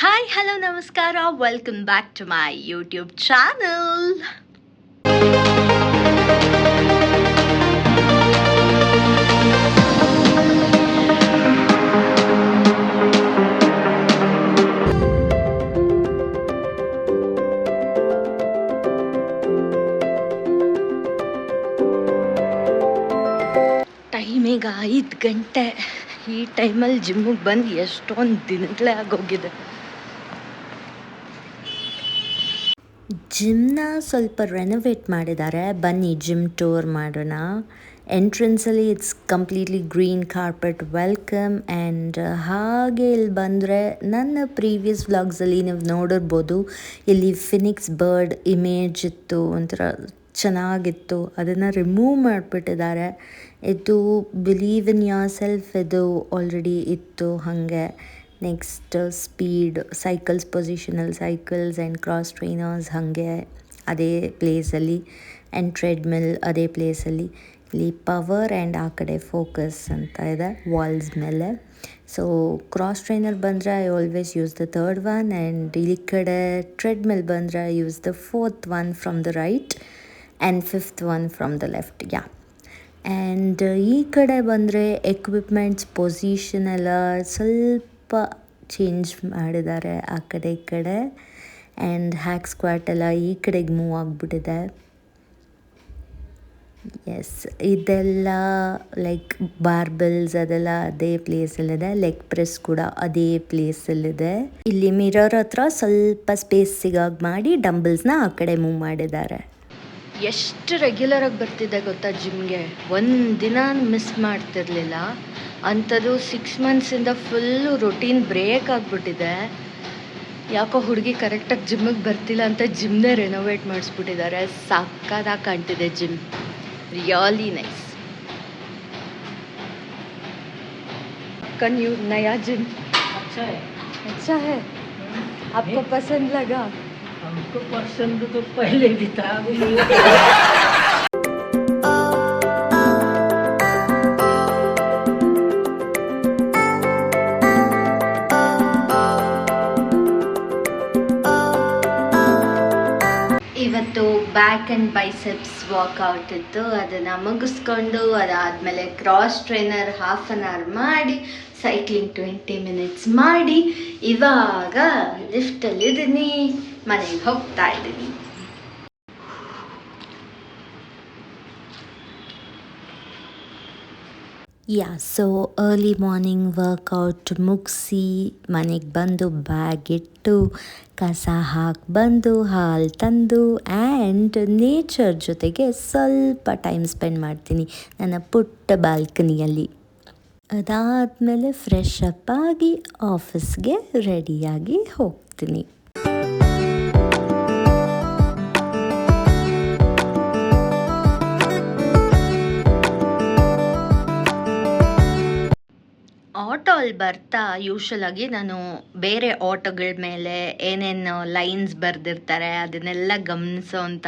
Hi hello ನಮಸ್ಕಾರ, welcome back to my YouTube channel. ಟೈಮಿಗೆ 5 ಗಂಟೆ. ಈ ಟೈಮಲ್ಲಿ ಜಿಮ್ಮಿಗೆ ಬಂದು ಎಷ್ಟೊಂದು ದಿನಗಳೇ ಆಗೋಗಿದೆ. ಜಿಮ್ನ ಸ್ವಲ್ಪ ರೆನೋವೇಟ್ ಮಾಡಿದ್ದಾರೆ, ಬನ್ನಿ ಜಿಮ್ ಟೂರ್ ಮಾಡೋಣ. ಎಂಟ್ರೆನ್ಸಲ್ಲಿ it's completely green carpet welcome. And ಹಾಗೆ ಇಲ್ಲಿ ಬಂದರೆ ನನ್ನ ಪ್ರೀವಿಯಸ್ ವ್ಲಾಗ್ಸಲ್ಲಿ ನೀವು ನೋಡಿರ್ಬೋದು, ಇಲ್ಲಿ ಫಿನಿಕ್ಸ್ ಬರ್ಡ್ ಇಮೇಜ್ ಇತ್ತು, ಒಂಥರ ಚೆನ್ನಾಗಿತ್ತು. ಅದನ್ನು ರಿಮೂವ್ ಮಾಡಿಬಿಟ್ಟಿದ್ದಾರೆ. ಇದು ಬಿಲೀವ್ ಇನ್ ಯೋರ್ ಸೆಲ್ಫ್ ಇದು ಆಲ್ರೆಡಿ ಇತ್ತು ಹಾಗೆ. Next speed cycles, positional cycles and cross trainers ಹಾಗೆ ಅದೇ ಪ್ಲೇಸಲ್ಲಿ. ಆ್ಯಂಡ್ ಟ್ರೆಡ್ಮಿಲ್ ಅದೇ ಪ್ಲೇಸಲ್ಲಿ. ಇಲ್ಲಿ ಪವರ್ ಆ್ಯಂಡ್ ಆ ಕಡೆ ಫೋಕಸ್ ಅಂತ ಇದೆ ವಾಲ್ಸ್ ಮೇಲೆ. ಸೊ ಕ್ರಾಸ್ ಟ್ರೈನರ್ ಬಂದರೆ I always use the third one. And ಈ ಕಡೆ ಟ್ರೆಡ್ಮಿಲ್ ಬಂದರೆ I use the fourth one from the right and fifth one from the left. Yeah. And ಈ ಕಡೆ ಬಂದರೆ ಎಕ್ವಿಪ್ಮೆಂಟ್ಸ್ ಪೊಸಿಷನ್ ಎಲ್ಲ ಸ್ವಲ್ಪ ಚೇಂಜ್ ಮಾಡಿದ್ದಾರೆ ಆ ಕಡೆ ಈ ಕಡೆ. ಆ್ಯಂಡ್ ಹ್ಯಾಕ್ ಸ್ಕ್ವಾಟ್ ಎಲ್ಲ ಈ ಕಡೆಗೆ ಮೂವ್ ಆಗಿಬಿಟ್ಟಿದೆ. ಎಸ್, ಇದೆಲ್ಲ ಲೈಕ್ ಬಾರ್ಬಲ್ಸ್ ಅದೆಲ್ಲ ಅದೇ ಪ್ಲೇಸಲ್ಲಿದೆ. ಲೆಗ್ ಪ್ರೆಸ್ ಕೂಡ ಅದೇ ಪ್ಲೇಸಲ್ಲಿದೆ. ಇಲ್ಲಿ ಮಿರರ್ ಹತ್ರ ಸ್ವಲ್ಪ ಸ್ಪೇಸ್ ಸಿಗಾಗ್ ಮಾಡಿ ಡಂಬಲ್ಸ್ನ ಆ ಕಡೆ ಮೂವ್ ಮಾಡಿದ್ದಾರೆ. ಎಷ್ಟು ರೆಗ್ಯುಲರಾಗಿ ಬರ್ತಿದ್ದೆ ಗೊತ್ತಾ ಜಿಮ್ಗೆ, ಒಂದು ದಿನ ಮಿಸ್ ಮಾಡ್ತಿರ್ಲಿಲ್ಲ. ಅಂಥದ್ದು 6 ಮಂತ್ಸಿಂದ ಫುಲ್ಲು ರೊಟೀನ್ ಬ್ರೇಕ್ ಆಗಿಬಿಟ್ಟಿದೆ. ಯಾಕೋ ಹುಡುಗಿ ಕರೆಕ್ಟಾಗಿ ಜಿಮ್ಮಿಗೆ ಬರ್ತಿಲ್ಲ ಅಂತ ಜಿಮ್ನೇ ರೆನೋವೇಟ್ ಮಾಡಿಸ್ಬಿಟ್ಟಿದ್ದಾರೆ. ಸಕ್ಕತ್ತಾಗಿ ಕಾಣ್ತಿದೆ ಜಿಮ್, ರಿಯಲಿ ನೈಸ್. न्यू नया जिम अच्छा है आपको पसंद लगा? हमको पसंद तो पहले भी था, अभी ಇವತ್ತು ಬ್ಯಾಕ್ ಆ್ಯಂಡ್ ಬೈಸೆಪ್ಸ್ ವಾಕೌಟ್ ಇತ್ತು. ಅದನ್ನು ಮುಗಿಸ್ಕೊಂಡು ಅದಾದಮೇಲೆ ಕ್ರಾಸ್ ಟ್ರೈನರ್ 1/2 hour ಮಾಡಿ, ಸೈಕ್ಲಿಂಗ್ 20 minutes ಮಾಡಿ, ಇವಾಗ ಲಿಫ್ಟಲ್ಲಿದ್ದೀನಿ, ಮನೆಗೆ ಹೋಗ್ತಾ ಇದ್ದೀನಿ. ಸೊ ಅರ್ಲಿ ಮಾರ್ನಿಂಗ್ ವರ್ಕೌಟ್ ಮುಗಿಸಿ ಮನೆಗೆ ಬಂದು ಬ್ಯಾಗ್ ಇಟ್ಟು ಕಸ ಹಾಕಿ ಬಂದು ಹಾಲು ತಂದು ಆ್ಯಂಡ್ ನೇಚರ್ ಜೊತೆಗೆ ಸ್ವಲ್ಪ ಟೈಮ್ ಸ್ಪೆಂಡ್ ಮಾಡ್ತೀನಿ ನನ್ನ ಪುಟ್ಟ ಬಾಲ್ಕನಿಯಲ್ಲಿ. ಅದಾದಮೇಲೆ ಫ್ರೆಶ್ ಅಪ್ ಆಗಿ ಆಫೀಸ್ಗೆ ರೆಡಿಯಾಗಿ ಹೋಗ್ತೀನಿ. ಆಟೋಲ್ಲಿ ಬರ್ತಾ ಯೂಶ್ವಲಾಗಿ ನಾನು ಬೇರೆ ಆಟೋಗಳ ಮೇಲೆ ಏನೇನು ಲೈನ್ಸ್ ಬರೆದಿರ್ತಾರೆ ಅದನ್ನೆಲ್ಲ ಗಮನಿಸೋವಂಥ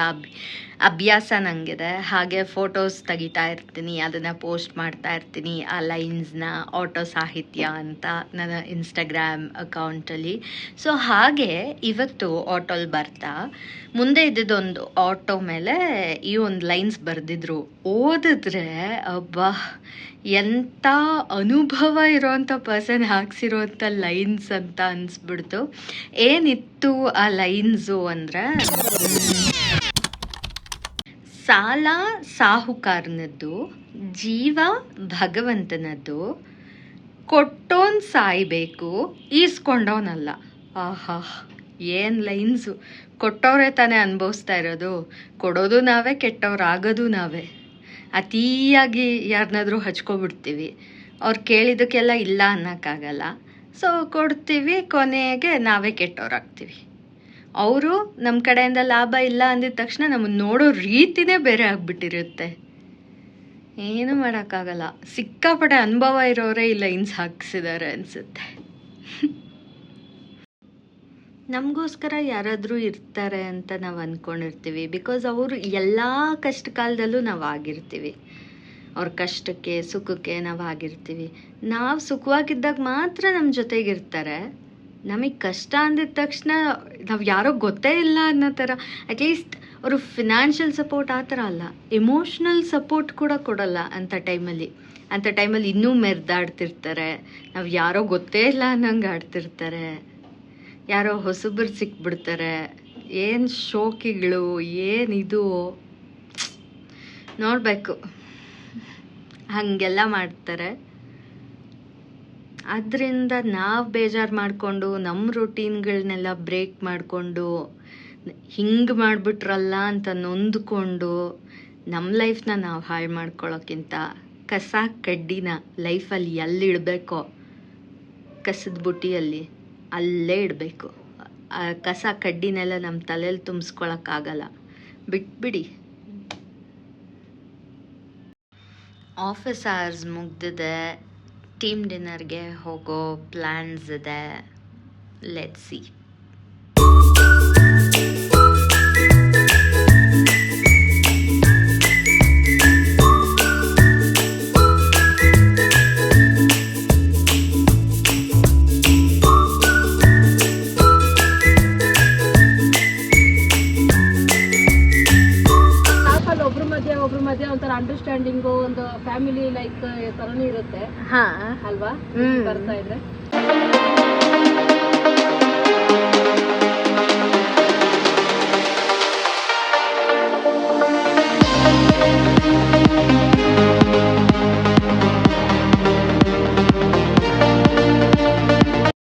ಅಭ್ಯಾಸ ನನಗಿದೆ. ಹಾಗೆ ಫೋಟೋಸ್ ತೆಗಿತಾ ಇರ್ತೀನಿ, ಅದನ್ನು ಪೋಸ್ಟ್ ಮಾಡ್ತಾ ಇರ್ತೀನಿ ಆ ಲೈನ್ಸ್ನ, ಆಟೋ ಸಾಹಿತ್ಯ ಅಂತ ನನ್ನ ಇನ್ಸ್ಟಾಗ್ರಾಮ್ ಅಕೌಂಟಲ್ಲಿ. ಸೊ ಹಾಗೆ ಇವತ್ತು ಆಟೋಲ್ಲಿ ಬರ್ತಾ ಮುಂದೆ ಇದ್ದಿದ್ದೊಂದು ಆಟೋ ಮೇಲೆ ಈ ಒಂದು ಲೈನ್ಸ್ ಬರೆದಿದ್ರು. ಓದಿದ್ರೆ ಅಬ್ಬಾ, ಎಂಥ ಅನುಭವ ಇರೋವಂಥ ಪರ್ಸನ್ ಹಾಕ್ಸಿರೋವಂಥ ಲೈನ್ಸ್ ಅಂತ ಅನಿಸ್ಬಿಡ್ತು. ಏನಿತ್ತು ಆ ಲೈನ್ಸು ಅಂದರೆ, ಸಾಲ ಸಾಹುಕಾರನದ್ದು, ಜೀವ ಭಗವಂತನದ್ದು, ಕೊಟ್ಟೋನ್ ಸಾಯ್ಬೇಕು, ಈಸ್ಕೊಂಡವನಲ್ಲ. ಆಹಾ, ಏನು ಲೈನ್ಸು! ಕೊಟ್ಟವರೇ ತಾನೇ ಅನುಭವಿಸ್ತಾ ಇರೋದು, ಕೊಡೋದು ನಾವೇ, ಕೆಟ್ಟವ್ರಾಗೋದು ನಾವೇ. ಅತಿಯಾಗಿ ಯಾರನ್ನಾದ್ರೂ ಹಚ್ಕೊಬಿಡ್ತೀವಿ, ಅವ್ರು ಕೇಳಿದ್ದಕ್ಕೆಲ್ಲ ಇಲ್ಲ ಅನ್ನೋಕ್ಕಾಗಲ್ಲ. ಸೊ ಕೊಡ್ತೀವಿ, ಕೊನೆಗೆ ನಾವೇ ಕೆಟ್ಟವ್ರಾಗ್ತೀವಿ. ಅವರು ನಮ್ಮ ಕಡೆಯಿಂದ ಲಾಭ ಇಲ್ಲ ಅಂದಿದ ತಕ್ಷಣ ನಮ್ಮನ್ನು ನೋಡೋ ರೀತಿನೇ ಬೇರೆ ಆಗಿಬಿಟ್ಟಿರುತ್ತೆ. ಏನೂ ಮಾಡೋಕ್ಕಾಗಲ್ಲ. ಸಿಕ್ಕಾಪಟ್ಟೆ ಅನುಭವ ಇರೋರೇ ಈ ಲೈನ್ಸ್ ಹಾಕ್ಸಿದ್ದಾರೆ ಅನಿಸುತ್ತೆ. ನಮಗೋಸ್ಕರ ಯಾರಾದರೂ ಇರ್ತಾರೆ ಅಂತ ನಾವು ಅಂದ್ಕೊಂಡಿರ್ತೀವಿ. ಬಿಕಾಸ್ ಅವರು ಎಲ್ಲ ಕಷ್ಟ ಕಾಲದಲ್ಲೂ ನಾವು ಆಗಿರ್ತೀವಿ. ಅವ್ರ ಕಷ್ಟಕ್ಕೆ ಸುಖಕ್ಕೆ ನಾವು ಆಗಿರ್ತೀವಿ. ನಾವು ಸುಖವಾಗಿದ್ದಾಗ ಮಾತ್ರ ನಮ್ಮ ಜೊತೆಗಿರ್ತಾರೆ. ನಮಗೆ ಕಷ್ಟ ಅಂದಿದ ತಕ್ಷಣ ನಾವು ಯಾರೋ ಗೊತ್ತೇ ಇಲ್ಲ ಅನ್ನೋ ಥರ, ಅಟ್ಲೀಸ್ಟ್ ಅವರು ಫಿನಾನ್ಷಿಯಲ್ ಸಪೋರ್ಟ್ ಆ ಥರ ಅಲ್ಲ, ಎಮೋಷ್ನಲ್ ಸಪೋರ್ಟ್ ಕೂಡ ಕೊಡಲ್ಲ ಅಂಥ ಟೈಮಲ್ಲಿ ಇನ್ನೂ ಮೆರೆದಾಡ್ತಿರ್ತಾರೆ. ನಾವು ಯಾರೋ ಗೊತ್ತೇ ಇಲ್ಲ ಅನ್ನಂಗೆ ಆಡ್ತಿರ್ತಾರೆ, ಯಾರೋ ಹೊಸಬ್ರು ಸಿಕ್ಬಿಡ್ತಾರೆ, ಏನು ಶೋಕಿಗಳು, ಏನಿದು ನೋಡಬೇಕು, ಹಾಗೆಲ್ಲ ಮಾಡ್ತಾರೆ. ಅದರಿಂದ ನಾವು ಬೇಜಾರು ಮಾಡಿಕೊಂಡು ನಮ್ಮ ರೂಟೀನ್ಗಳನ್ನೆಲ್ಲ ಬ್ರೇಕ್ ಮಾಡಿಕೊಂಡು ಹಿಂಗೆ ಮಾಡಿಬಿಟ್ರಲ್ಲ ಅಂತ ನೊಂದ್ಕೊಂಡು ನಮ್ಮ ಲೈಫ್ನ ನಾವು ಹಾಳು ಮಾಡ್ಕೊಳ್ಳೋಕ್ಕಿಂತ ಕಸ ಕಡ್ಡಿನ ಲೈಫಲ್ಲಿ ಎಲ್ಲಿಡಬೇಕೋ ಕಸದ ಬುಟ್ಟಿಯಲ್ಲಿ ಅಲ್ಲೇ ಇಡಬೇಕು. ಆ ಕಸ ಕಡ್ಡಿನೆಲ್ಲ ನಮ್ಮ ತಲೆಯಲ್ಲಿ ತುಂಬಿಸ್ಕೊಳಕ್ಕಾಗಲ್ಲ, ಬಿಟ್ಬಿಡಿ. ಆಫೀಸ್ ಅವರ್ಸ್ ಮುಗ್ದಿದೆ, ಟೀಮ್ ಡಿನ್ನರ್ಗೆ ಹೋಗೋ ಪ್ಲ್ಯಾನ್ಸ್ ಇದೆ. Let's see. ಒಬ್ರ ಮಧ್ಯೆ ಒಂಥರ ಅಂಡರ್ಸ್ಟ್ಯಾಂಡಿಂಗು, ಒಂದು ಫ್ಯಾಮಿಲಿ ಲೈಕ್ ತರನೇ ಇರುತ್ತೆ ಹಾ ಅಲ್ವಾ? ಹ್ಮ್. ಬರ್ತಾ ಇದ್ರೆ